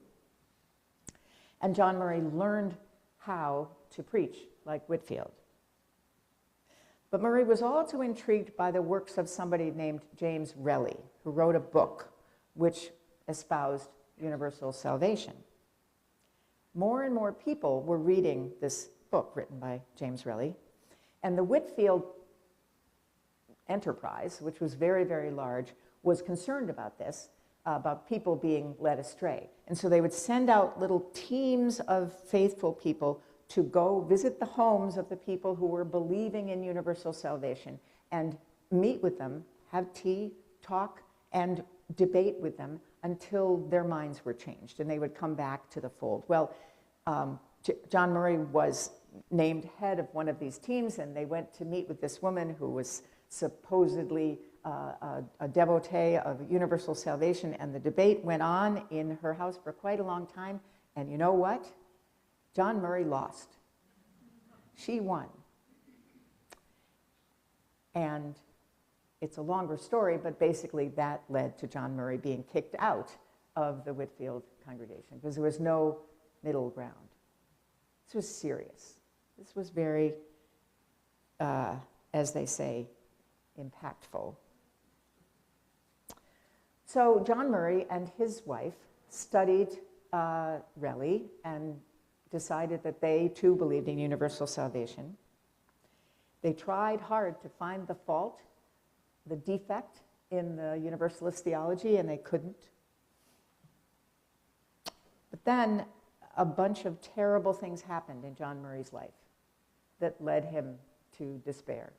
And John Murray learned how to preach like Whitefield. But Murray was also intrigued by the works of somebody named James Relly, who wrote a book which espoused universal salvation. More and more people were reading this book written by James Relly, and the Whitefield enterprise, which was very, very large, was concerned about this, about people being led astray. And so they would send out little teams of faithful people to go visit the homes of the people who were believing in universal salvation and meet with them, have tea, talk, and debate with them until their minds were changed and they would come back to the fold. Well, John Murray was named head of one of these teams, and they went to meet with this woman who was supposedly a devotee of universal salvation, and the debate went on in her house for quite a long time, and you know what? John Murray lost. She won. And it's a longer story, but basically that led to John Murray being kicked out of the Whitfield congregation because there was no middle ground. This was serious. This was very, as they say, impactful. So John Murray and his wife studied Relly and decided that they too believed in universal salvation. They tried hard to find the fault, the defect in the Universalist theology, and they couldn't. But then a bunch of terrible things happened in John Murray's life that led him to despair.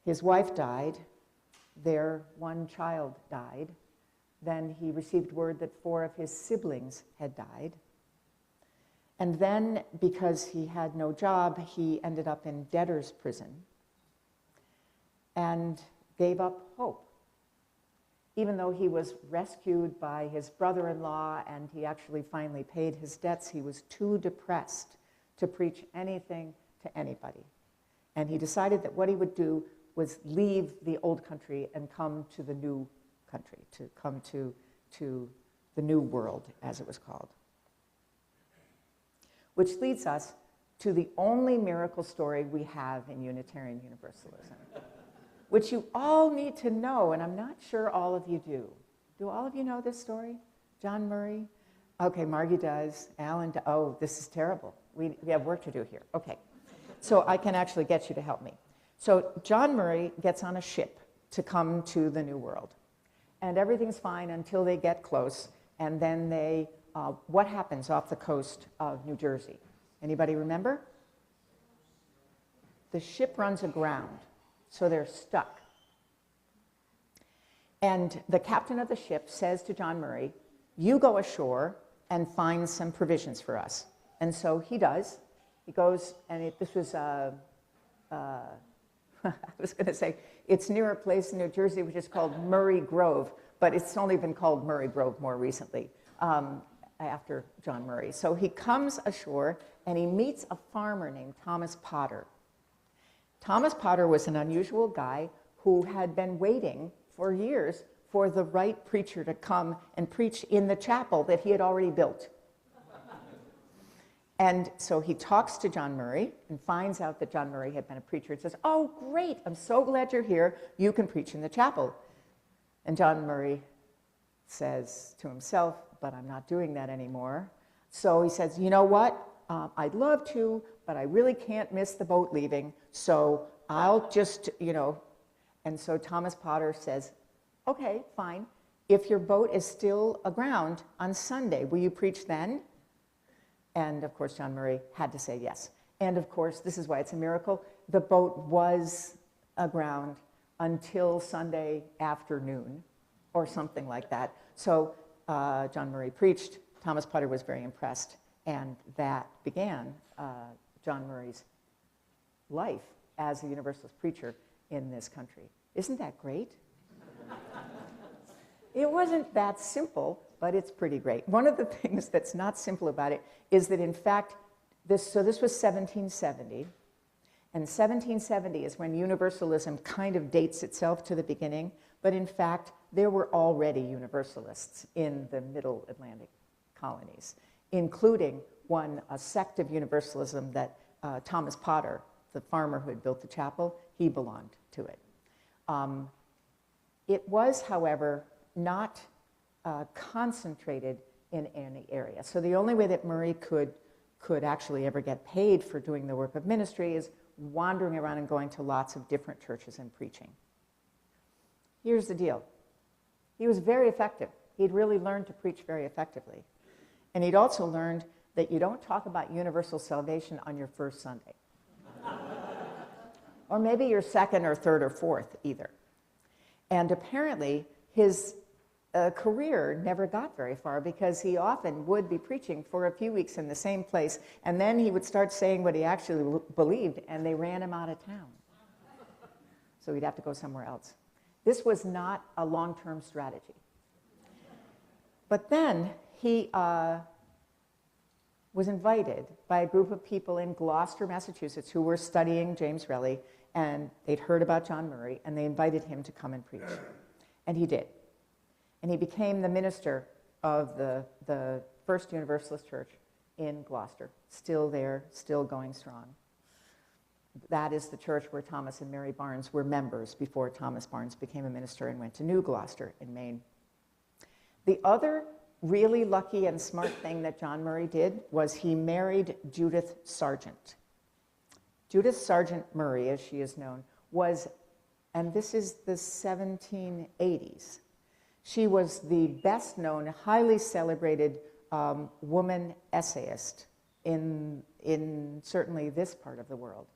His wife died. Their one child died. Then he received word that 4 of his siblings had died. And then, because he had no job, he ended up in debtor's prison and gave up hope. Even though he was rescued by his brother-in-law and he actually finally paid his debts, he was too depressed to preach anything to anybody. And he decided that what he would do was leave the old country and come to the new country, to come to the new world, as it was called. Which leads us to the only miracle story we have in Unitarian Universalism, which you all need to know, and I'm not sure all of you do. Do all of you know this story? John Murray? Okay, Margy does. Alan, oh, this is terrible. We have work to do here. Okay, so I can actually get you to help me. So John Murray gets on a ship to come to the New World, and everything's fine until they get close, and then they, what happens off the coast of New Jersey? Anybody remember? The ship runs aground. So they're stuck. And the captain of the ship says to John Murray, you go ashore and find some provisions for us. And so he does. He goes, and this was, I was going to say, it's near a place in New Jersey which is called Murray Grove, but it's only been called Murray Grove more recently, after John Murray. So he comes ashore and he meets a farmer named Thomas Potter. Thomas Potter was an unusual guy who had been waiting for years for the right preacher to come and preach in the chapel that he had already built. And so he talks to John Murray and finds out that John Murray had been a preacher and says, oh, great, I'm so glad you're here. You can preach in the chapel. And John Murray says to himself, but I'm not doing that anymore. So he says, you know what? I'd love to, but I really can't miss the boat leaving, so I'll just, And so Thomas Potter says, okay, fine. If your boat is still aground on Sunday, will you preach then? And of course, John Murray had to say yes. And of course, this is why it's a miracle. The boat was aground until Sunday afternoon or something like that. So John Murray preached. Thomas Potter was very impressed. And that began John Murray's life as a Universalist preacher in this country. Isn't that great? It wasn't that simple, but it's pretty great. One of the things that's not simple about it is that, in fact, this was 1770. And 1770 is when Universalism kind of dates itself to the beginning. But in fact, there were already Universalists in the Middle Atlantic colonies, including a sect of Universalism that Thomas Potter, the farmer who had built the chapel, he belonged to it. It was, however, not concentrated in any area. So the only way that Murray could actually ever get paid for doing the work of ministry is wandering around and going to lots of different churches and preaching. Here's the deal. He was very effective. He'd really learned to preach very effectively. And he'd also learned that you don't talk about universal salvation on your first Sunday. Or maybe your second or third or fourth either. And apparently his career never got very far because he often would be preaching for a few weeks in the same place, and then he would start saying what he actually believed, and they ran him out of town. So he'd have to go somewhere else. This was not a long-term strategy. But then he was invited by a group of people in Gloucester, Massachusetts, who were studying James Relly, and they'd heard about John Murray, and they invited him to come and preach. And he did. And he became the minister of the First Universalist Church in Gloucester, still there, still going strong. That is the church where Thomas and Mary Barnes were members before Thomas Barnes became a minister and went to New Gloucester in Maine. The other really lucky and smart thing that John Murray did was he married Judith Sargent. Judith Sargent Murray, as she is known, was, and this is the 1780s, she was the best-known, highly celebrated woman essayist in certainly this part of the world.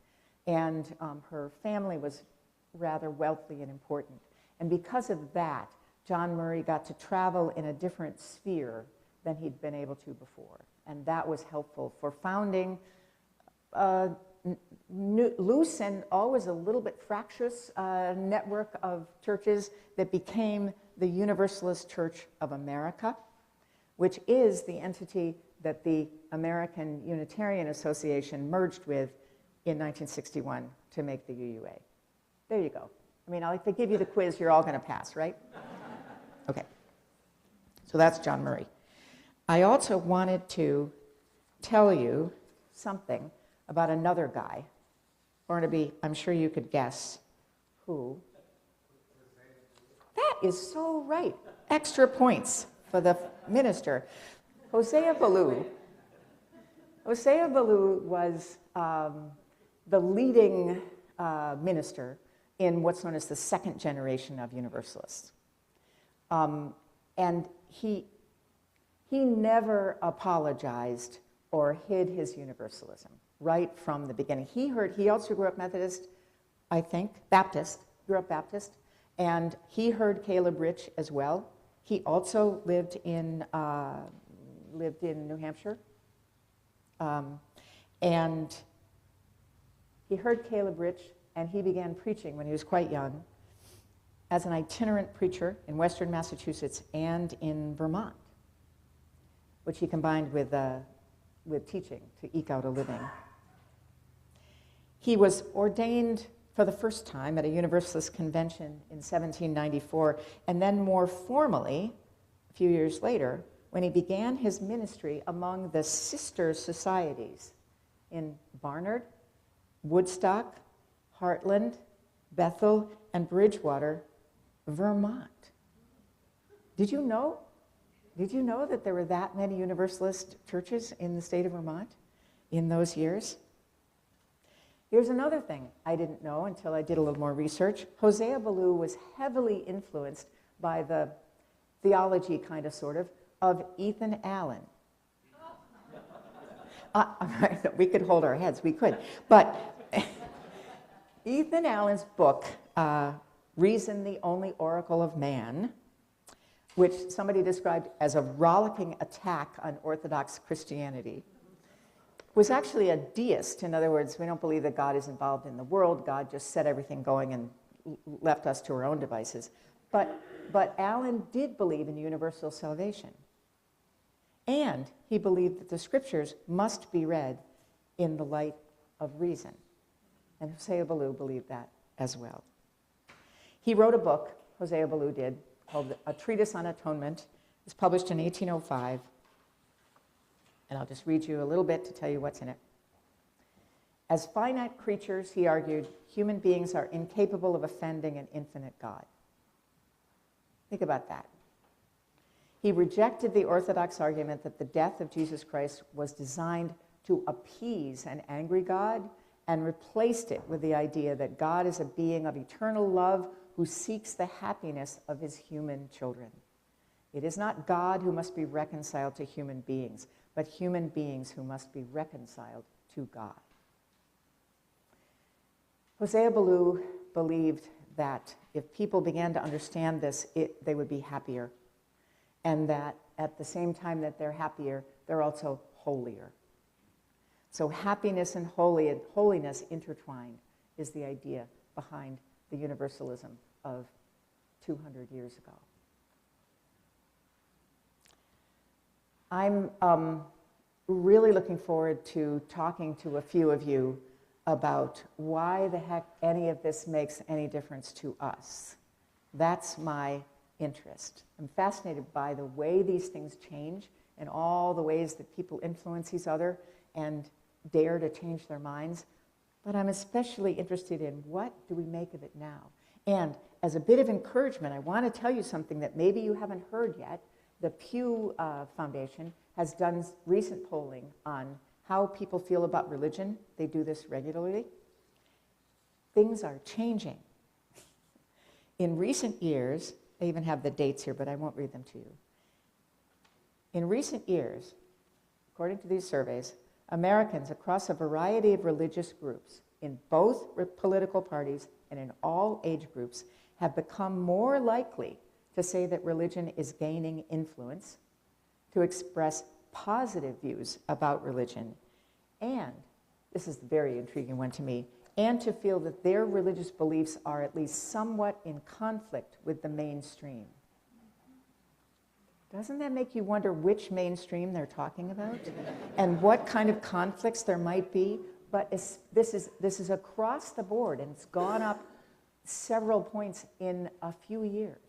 And her family was rather wealthy and important. And because of that, John Murray got to travel in a different sphere than he'd been able to before. And that was helpful for founding a loose and always a little bit fractious network of churches that became the Universalist Church of America, which is the entity that the American Unitarian Association merged with in 1961 to make the UUA. There you go. I mean, if they give you the quiz, you're all going to pass, right? Okay. So that's John Murray. I also wanted to tell you something about another guy. Barnaby, I'm sure you could guess who. That is so right. Extra points for the minister. Hosea Ballou. Hosea Ballou was the leading minister in what's known as the second generation of Universalists. And he never apologized or hid his Universalism right from the beginning. He also grew up Methodist, I think, Baptist, grew up Baptist, and he heard Caleb Rich as well. He also lived in New Hampshire, and he heard Caleb Rich, and he began preaching when he was quite young as an itinerant preacher in Western Massachusetts and in Vermont, which he combined with teaching to eke out a living. He was ordained for the first time at a Universalist convention in 1794, and then more formally, a few years later, when he began his ministry among the sister societies in Barnard, Woodstock, Heartland, Bethel, and Bridgewater, Vermont. Did you know that there were that many Universalist churches in the state of Vermont in those years? Here's another thing I didn't know until I did a little more research. Hosea Ballou was heavily influenced by the theology, kind of, sort of Ethan Allen. We could hold our heads, we could. But Ethan Allen's book, Reason, the Only Oracle of Man, which somebody described as a rollicking attack on Orthodox Christianity, was actually a deist. In other words, we don't believe that God is involved in the world. God just set everything going and left us to our own devices. But Allen did believe in universal salvation. And he believed that the scriptures must be read in the light of reason. And Hosea Ballou believed that as well. He wrote a book, Hosea Ballou did, called A Treatise on Atonement. It was published in 1805. And I'll just read you a little bit to tell you what's in it. As finite creatures, he argued, human beings are incapable of offending an infinite God. Think about that. He rejected the Orthodox argument that the death of Jesus Christ was designed to appease an angry God, and replaced it with the idea that God is a being of eternal love who seeks the happiness of his human children. It is not God who must be reconciled to human beings, but human beings who must be reconciled to God. Hosea Ballou believed that if people began to understand this, they would be happier and that at the same time that they're happier, they're also holier. So happiness and holiness intertwined is the idea behind the universalism of 200 years ago. I'm really looking forward to talking to a few of you about why the heck any of this makes any difference to us. That's my interest. I'm fascinated by the way these things change and all the ways that people influence each other and dare to change their minds. But I'm especially interested in what do we make of it now? And as a bit of encouragement, I want to tell you something that maybe you haven't heard yet. The Pew Foundation has done recent polling on how people feel about religion. They do this regularly. Things are changing. In recent years, they even have the dates here, but I won't read them to you. In recent years, according to these surveys, Americans across a variety of religious groups in both political parties and in all age groups have become more likely to say that religion is gaining influence, to express positive views about religion, and, this is the very intriguing one to me, and to feel that their religious beliefs are at least somewhat in conflict with the mainstream. Doesn't that make you wonder which mainstream they're talking about and what kind of conflicts there might be? But this is across the board, and it's gone up several points in a few years.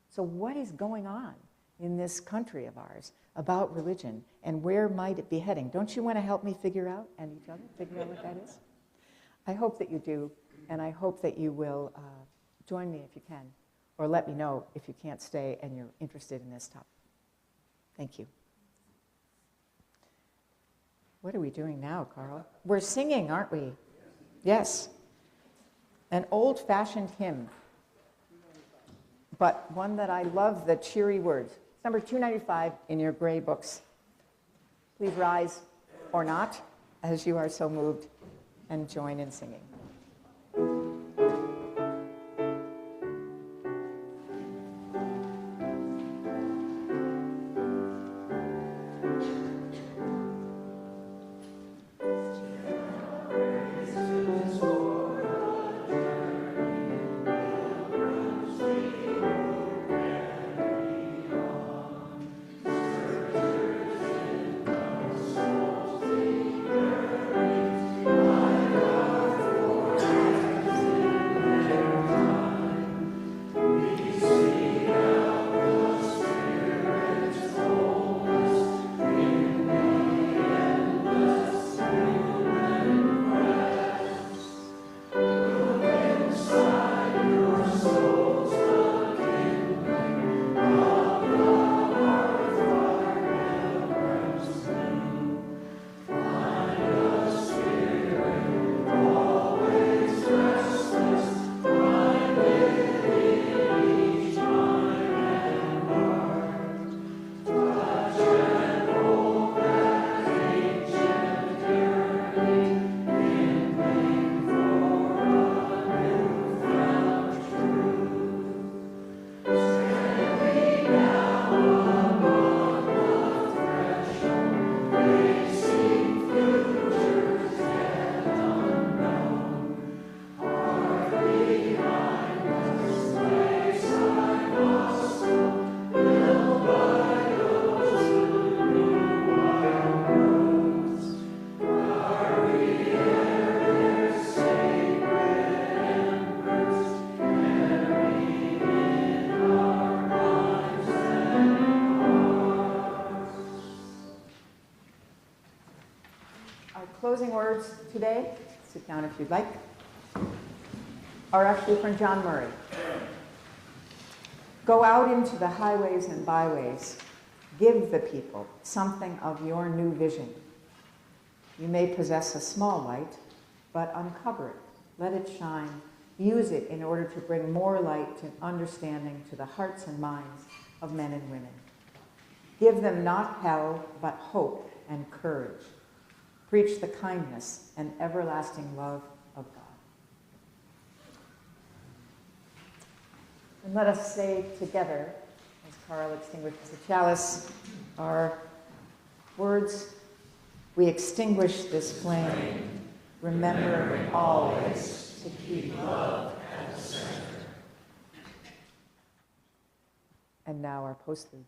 So what is going on in this country of ours about religion, and where might it be heading? Don't you want to help me figure out, and each other, figure out what that is? I hope that you do, and I hope that you will join me if you can, or let me know if you can't stay and you're interested in this topic. Thank you. What are we doing now, Karl? We're singing, aren't we? Yes. An old-fashioned hymn, but one that I love the cheery words. It's number 295 in your gray books. Please rise, or not, as you are so moved, and join in singing. Closing words today, sit down if you'd like, are actually from John Murray. Go out into the highways and byways. Give the people something of your new vision. You may possess a small light, but uncover it. Let it shine. Use it in order to bring more light and understanding to the hearts and minds of men and women. Give them not hell, but hope and courage. Preach the kindness and everlasting love of God. And let us say together, As Karl extinguishes the chalice, our words, we extinguish this flame. Remember always to keep love at the center. And now our postlude.